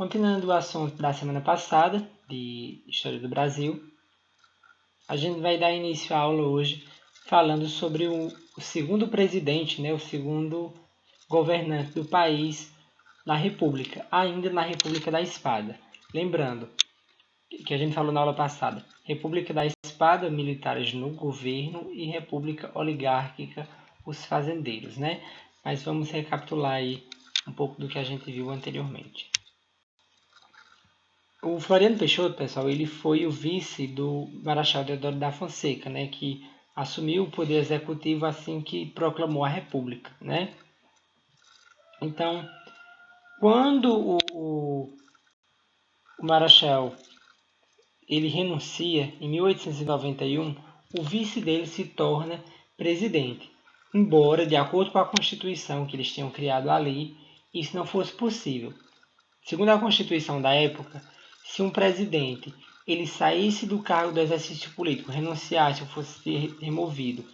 Continuando o assunto da semana passada, de História do Brasil, a gente vai dar início à aula hoje falando sobre o segundo presidente, o segundo governante do país na República, ainda na República da Espada. Lembrando que a gente falou na aula passada, República da Espada, militares no governo, e República Oligárquica, os fazendeiros, Mas vamos recapitular aí um pouco do que a gente viu anteriormente. O Floriano Peixoto, pessoal, ele foi o vice do Marechal Deodoro da Fonseca, que assumiu o poder executivo assim que proclamou a República, Então, quando o Marechal ele renuncia em 1891, o vice dele se torna presidente, embora, de acordo com a Constituição que eles tinham criado ali, isso não fosse possível. Segundo a Constituição da época, se um presidente ele saísse do cargo do exercício político, renunciasse ou fosse removido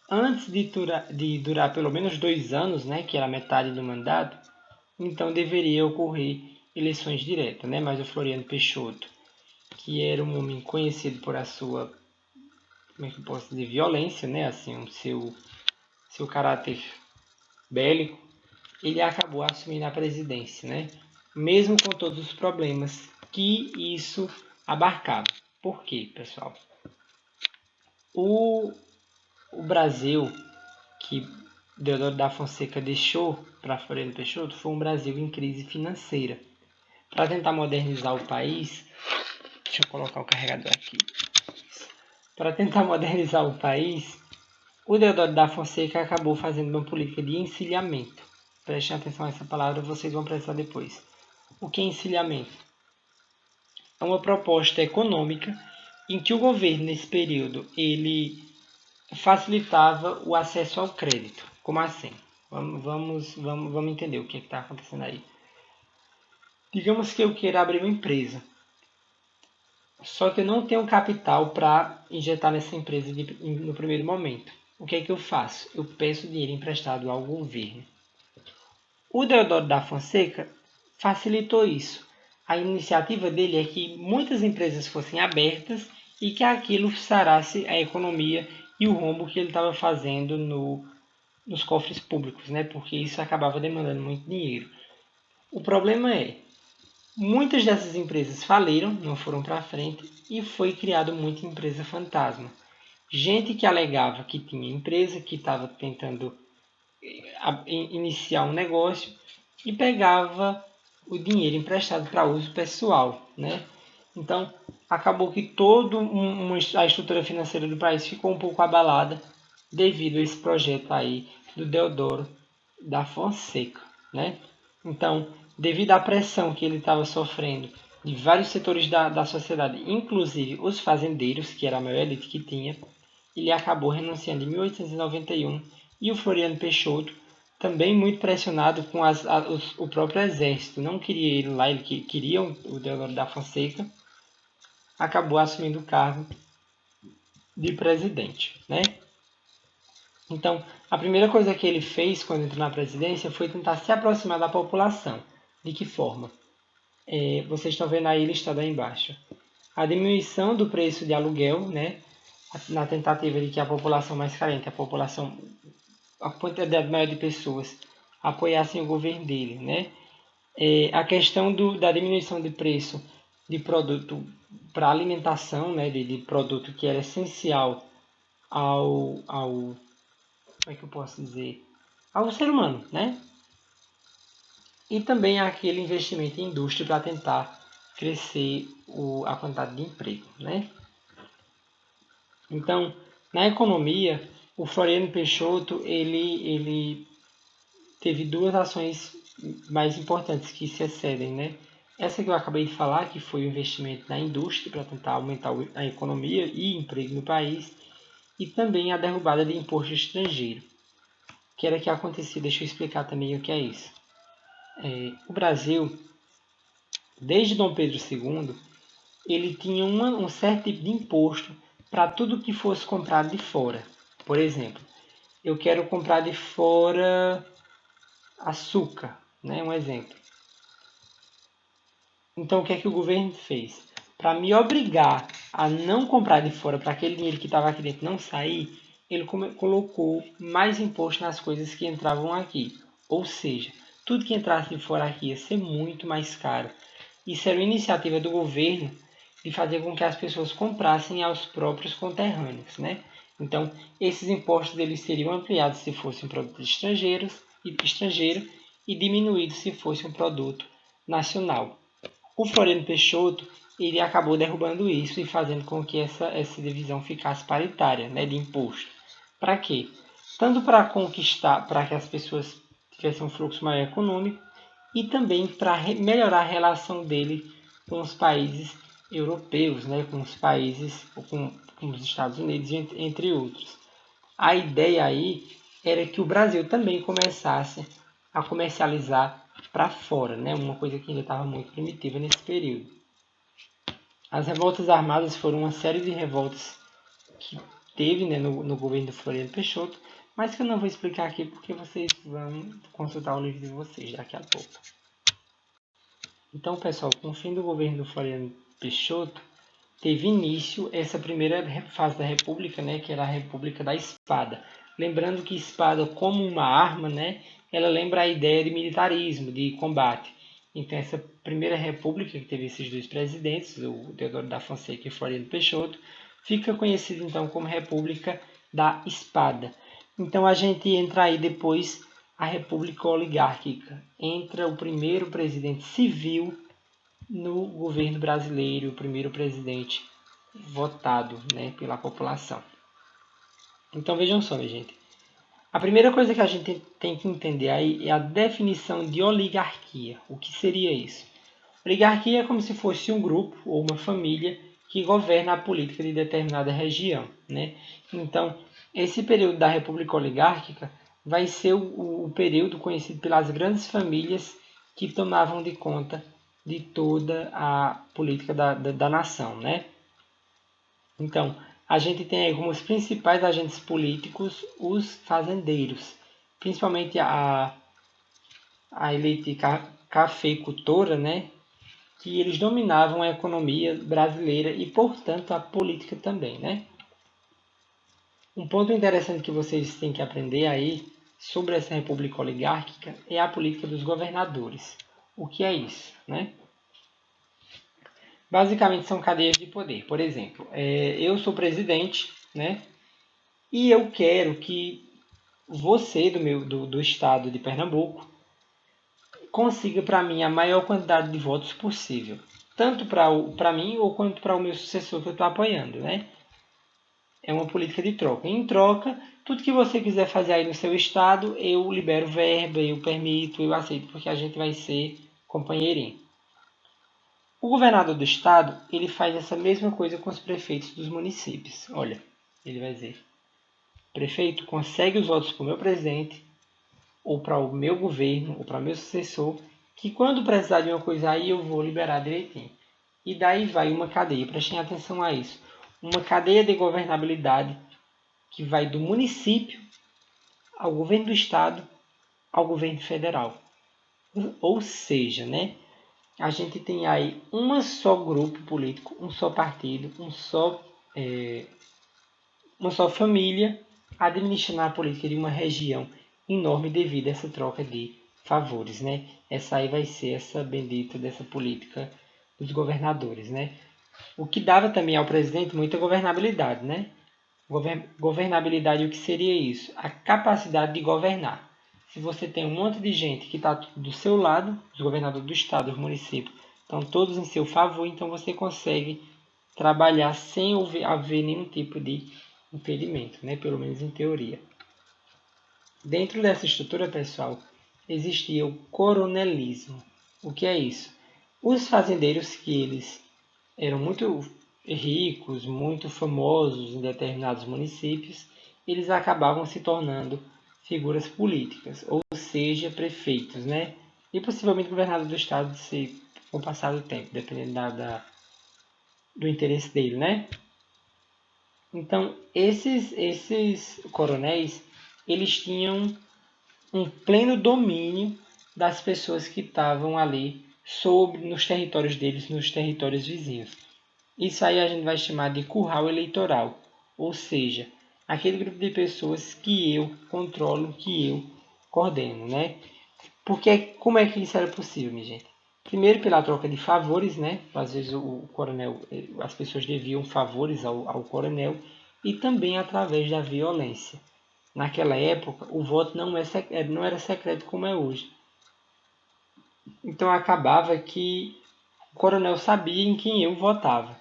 antes de durar pelo menos 2 anos, que era metade do mandato, então deveria ocorrer eleições diretas. Mas o Floriano Peixoto, que era um homem conhecido por a sua, como é que eu posso dizer, violência, assim, o seu caráter bélico, ele acabou assumindo a presidência, mesmo com todos os problemas que isso abarcava. Por quê, pessoal? O Brasil que Deodoro da Fonseca deixou para Floriano Peixoto foi um Brasil em crise financeira. Para tentar modernizar o país, deixa eu colocar o carregador aqui. Para tentar modernizar o país, o Deodoro da Fonseca acabou fazendo uma política de encilhamento. Prestem atenção a essa palavra, vocês vão precisar depois. O que é encilhamento? É uma proposta econômica em que o governo, nesse período, ele facilitava o acesso ao crédito. Como assim? Vamos entender o que está acontecendo aí. Digamos que eu queira abrir uma empresa, só que eu não tenho capital para injetar nessa empresa no primeiro momento. O que é que eu faço? Eu peço dinheiro emprestado ao governo. O Deodoro da Fonseca facilitou isso. A iniciativa dele é que muitas empresas fossem abertas e que aquilo sarasse a economia e o rombo que ele estava fazendo nos cofres públicos, porque isso acabava demandando muito dinheiro. O problema é, muitas dessas empresas faliram, não foram para frente, e foi criada muita empresa fantasma. Gente que alegava que tinha empresa, que estava tentando iniciar um negócio e pegava o dinheiro emprestado para uso pessoal, Então, acabou que toda a estrutura financeira do país ficou um pouco abalada devido a esse projeto aí do Deodoro da Fonseca, Então, devido à pressão que ele estava sofrendo de vários setores da sociedade, inclusive os fazendeiros, que era a maior elite que tinha, ele acabou renunciando em 1891 e o Floriano Peixoto, também muito pressionado com o próprio exército, não queria ele lá, ele queria o Deodoro da Fonseca, acabou assumindo o cargo de presidente, Então, a primeira coisa que ele fez quando entrou na presidência foi tentar se aproximar da população. De que forma? Vocês estão vendo aí listado aí embaixo. A diminuição do preço de aluguel, na tentativa de que a população mais carente, a quantidade maior de pessoas apoiassem o governo dele, a questão da diminuição de preço de produto para alimentação, de produto que era essencial ao como é que eu posso dizer, ao ser humano, E também aquele investimento em indústria para tentar crescer a quantidade de emprego, Então, na economia, o Floriano Peixoto ele teve duas ações mais importantes que se excedem, Essa que eu acabei de falar, que foi o investimento na indústria para tentar aumentar a economia e emprego no país, e também a derrubada de imposto estrangeiro. O que era que acontecia? Deixa eu explicar também o que é isso. O Brasil, desde Dom Pedro II, ele tinha um certo tipo de imposto para tudo que fosse comprado de fora. Por exemplo, eu quero comprar de fora açúcar, um exemplo. Então, o que é que o governo fez? Para me obrigar a não comprar de fora, para aquele dinheiro que estava aqui dentro não sair, ele colocou mais imposto nas coisas que entravam aqui. Ou seja, tudo que entrasse de fora aqui ia ser muito mais caro. Isso era uma iniciativa do governo de fazer com que as pessoas comprassem aos próprios conterrâneos, né? Então, esses impostos eles seriam ampliados se fossem produtos estrangeiro e diminuídos se fosse um produto nacional. O Floriano Peixoto ele acabou derrubando isso e fazendo com que essa divisão ficasse paritária, né, de imposto. Para quê? Tanto para conquistar, para que as pessoas tivessem um fluxo maior econômico e também para melhorar a relação dele com os países europeus, né, com os países, com os Estados Unidos, entre outros. A ideia aí era que o Brasil também começasse a comercializar para fora, né? Uma coisa que ainda estava muito primitiva nesse período. As revoltas armadas foram uma série de revoltas que teve, né, no governo do Floriano Peixoto, mas que eu não vou explicar aqui porque vocês vão consultar o livro de vocês daqui a pouco. Então, pessoal, com o fim do governo do Floriano Peixoto, teve início essa primeira fase da República, né, que era a República da Espada. Lembrando que espada como uma arma, né, ela lembra a ideia de militarismo, de combate. Então essa primeira república, que teve esses dois presidentes, o Deodoro da Fonseca e Floriano Peixoto, fica conhecida então como República da Espada. Então a gente entra aí depois a República Oligárquica. Entra o primeiro presidente civil no governo brasileiro, o primeiro presidente votado, né, pela população. Então vejam só, minha gente. A primeira coisa que a gente tem que entender aí é a definição de oligarquia. O que seria isso? Oligarquia é como se fosse um grupo ou uma família que governa a política de determinada região, né? Então, esse período da República Oligárquica vai ser o período conhecido pelas grandes famílias que tomavam de conta de toda a política da nação, né? Então, a gente tem aí como os principais agentes políticos os fazendeiros, principalmente a elite cafeicultora, né? Que eles dominavam a economia brasileira e, portanto, a política também, né? Um ponto interessante que vocês têm que aprender aí sobre essa república oligárquica é a política dos governadores. O que é isso, né? Basicamente são cadeias de poder. Por exemplo, eu sou presidente, né? E eu quero que você do estado de Pernambuco consiga para mim a maior quantidade de votos possível. Tanto para mim ou quanto para o meu sucessor que eu estou apoiando, né? É uma política de troca. Em troca, tudo que você quiser fazer aí no seu estado, eu libero verba, eu permito, eu aceito, porque a gente vai ser companheirinho. O governador do estado, ele faz essa mesma coisa com os prefeitos dos municípios. Olha, ele vai dizer, prefeito, consegue os votos para o meu presidente, ou para o meu governo, ou para o meu sucessor, que quando precisar de uma coisa aí, eu vou liberar direitinho. E daí vai uma cadeia, prestem atenção a isso. Uma cadeia de governabilidade que vai do município ao governo do estado, ao governo federal. Ou seja, né, a gente tem aí um só grupo político, um só partido, uma só família administrando a política de uma região enorme devido a essa troca de favores, né? Essa aí vai ser essa bendita dessa política dos governadores, né? O que dava também ao presidente muita governabilidade, né? Governabilidade, o que seria isso? A capacidade de governar. Se você tem um monte de gente que está do seu lado, os governadores do estado, os municípios, estão todos em seu favor, então você consegue trabalhar sem haver nenhum tipo de impedimento, né? Pelo menos em teoria. Dentro dessa estrutura, pessoal, existia o coronelismo. O que é isso? Os fazendeiros que eles eram muito ricos, muito famosos em determinados municípios, eles acabavam se tornando figuras políticas, ou seja, prefeitos, né? E possivelmente governador do estado com o passar do tempo, dependendo do interesse dele, né? Então, esses coronéis, eles tinham um pleno domínio das pessoas que estavam ali nos territórios deles, nos territórios vizinhos. Isso aí a gente vai chamar de curral eleitoral, ou seja, aquele grupo de pessoas que eu controlo, que eu coordeno, né? Porque como é que isso era possível, minha gente? Primeiro pela troca de favores, né? Às vezes o coronel, as pessoas deviam favores ao coronel, e também através da violência. Naquela época, o voto não era secreto como é hoje. Então acabava que o coronel sabia em quem eu votava.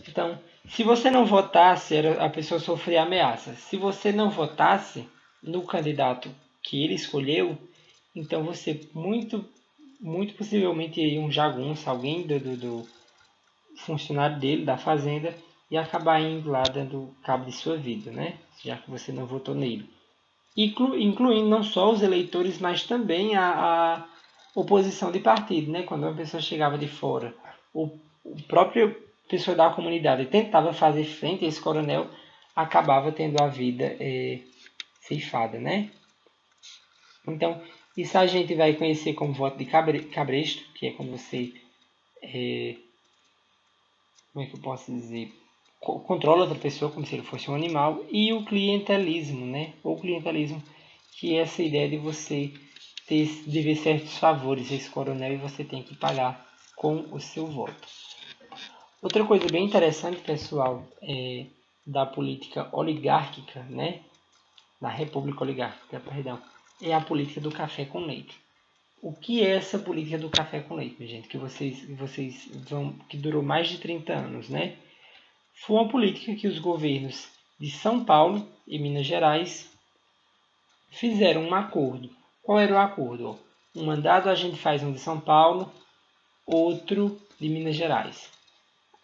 Então, se você não votasse, a pessoa sofria ameaças. Se você não votasse no candidato que ele escolheu, então você muito possivelmente iria um jagunço, alguém do funcionário dele, da fazenda, e acabar indo lá dando cabo de sua vida, né? Já que você não votou nele. Incluindo não só os eleitores, mas também a oposição de partido, né? Quando uma pessoa chegava de fora, o próprio pessoa da comunidade tentava fazer frente a esse coronel, acabava tendo a vida ceifada, né? Então, isso a gente vai conhecer como voto de cabresto, que é quando você, como é que eu posso dizer, controla outra pessoa como se ele fosse um animal, e o clientelismo, né? O clientelismo, que é essa ideia de você dever certos favores a esse coronel e você tem que pagar com o seu voto. Outra coisa bem interessante, pessoal, da política oligárquica, né? Da república oligárquica, perdão, é a política do café com leite. O que é essa política do café com leite, gente? Que durou mais de 30 anos, né? Foi uma política que os governos de São Paulo e Minas Gerais fizeram um acordo. Qual era o acordo? Um mandado a gente faz um de São Paulo, outro de Minas Gerais.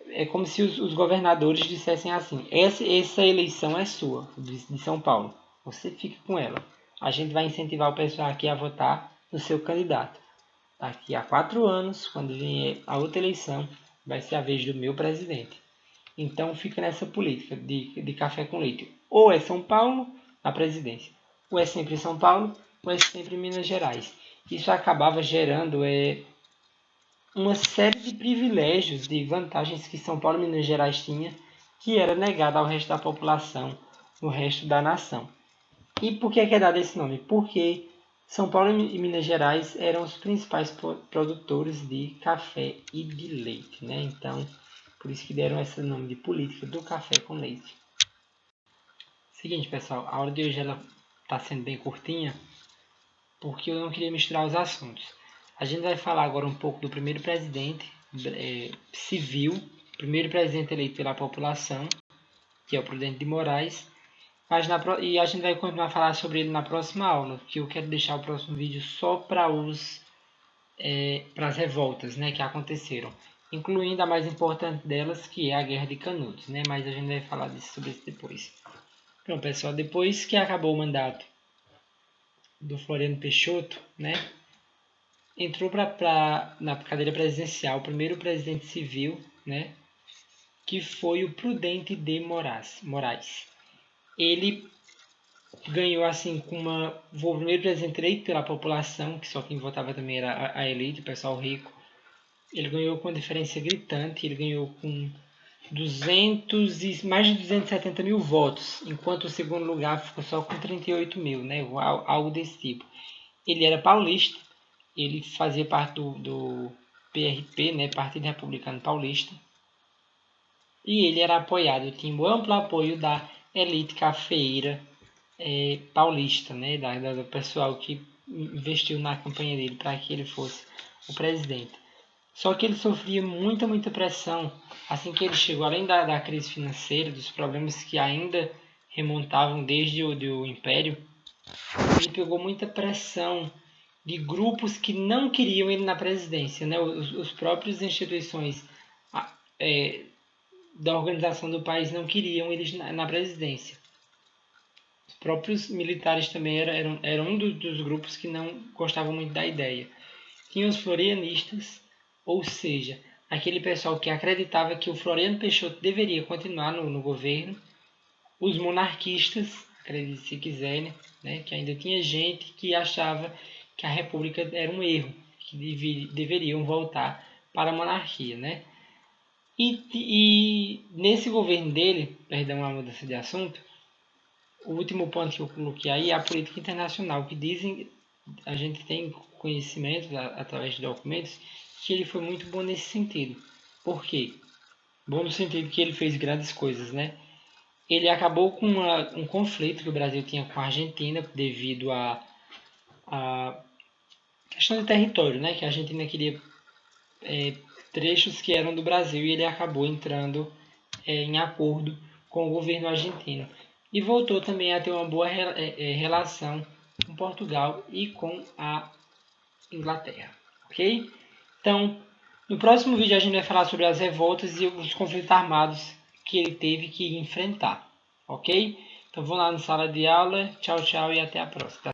É como se os governadores dissessem assim: essa eleição é sua, de São Paulo. Você fica com ela. A gente vai incentivar o pessoal aqui a votar no seu candidato. Daqui a 4 anos, quando vier a outra eleição, vai ser a vez do meu presidente. Então fica nessa política de café com leite. Ou é São Paulo na presidência, ou é sempre São Paulo, ou é sempre Minas Gerais. Isso acabava gerando uma série de privilégios, de vantagens que São Paulo e Minas Gerais tinha, que era negada ao resto da população, no resto da nação. E por que é dado esse nome? Porque São Paulo e Minas Gerais eram os principais produtores de café e de leite, né? Então, por isso que deram esse nome de política do café com leite. Seguinte, pessoal, a hora de hoje ela está sendo bem curtinha, porque eu não queria misturar os assuntos. A gente vai falar agora um pouco do primeiro presidente civil, primeiro presidente eleito pela população, que é o Prudente de Moraes. E a gente vai continuar a falar sobre ele na próxima aula, que eu quero deixar o próximo vídeo só para as revoltas, né, que aconteceram, incluindo a mais importante delas, que é a Guerra de Canudos, né, mas a gente vai falar sobre isso depois. Então, pessoal, depois que acabou o mandato do Floriano Peixoto, né, entrou na cadeira presidencial o primeiro presidente civil, né, que foi o Prudente de Moraes. Ele ganhou assim foi o primeiro presidente eleito pela população, que só quem votava também era a elite, o pessoal rico. Ele ganhou com uma diferença gritante, ele ganhou com mais de 270 mil votos, enquanto o segundo lugar ficou só com 38 mil, né, algo desse tipo. Ele era paulista, ele fazia parte do PRP, né, Partido Republicano Paulista, e ele era apoiado, tinha um amplo apoio da elite cafeeira paulista, né, do pessoal que investiu na campanha dele para que ele fosse o presidente. Só que ele sofria muita pressão assim que ele chegou, além da crise financeira, dos problemas que ainda remontavam desde o Império. Ele pegou muita pressão de grupos que não queriam ele na presidência, né? Os próprios instituições da organização do país não queriam eles na presidência. Os próprios militares também eram um dos grupos que não gostavam muito da ideia. Tinha os florianistas, ou seja, aquele pessoal que acreditava que o Floriano Peixoto deveria continuar no governo. Os monarquistas, acredite se quiser, né, que ainda tinha gente que achava que a república era um erro, que deveriam voltar para a monarquia, né? E nesse governo dele, perdão a mudança de assunto, o último ponto que eu coloquei aí é a política internacional, que dizem, a gente tem conhecimento através de documentos, que ele foi muito bom nesse sentido. Por quê? Bom no sentido que ele fez grandes coisas, né? Ele acabou com um conflito que o Brasil tinha com a Argentina devido a questão de território, né? Que a Argentina queria trechos que eram do Brasil e ele acabou entrando em acordo com o governo argentino. E voltou também a ter uma boa relação com Portugal e com a Inglaterra, ok? Então, no próximo vídeo a gente vai falar sobre as revoltas e os conflitos armados que ele teve que enfrentar, ok? Então vamos lá na sala de aula, tchau, tchau e até a próxima.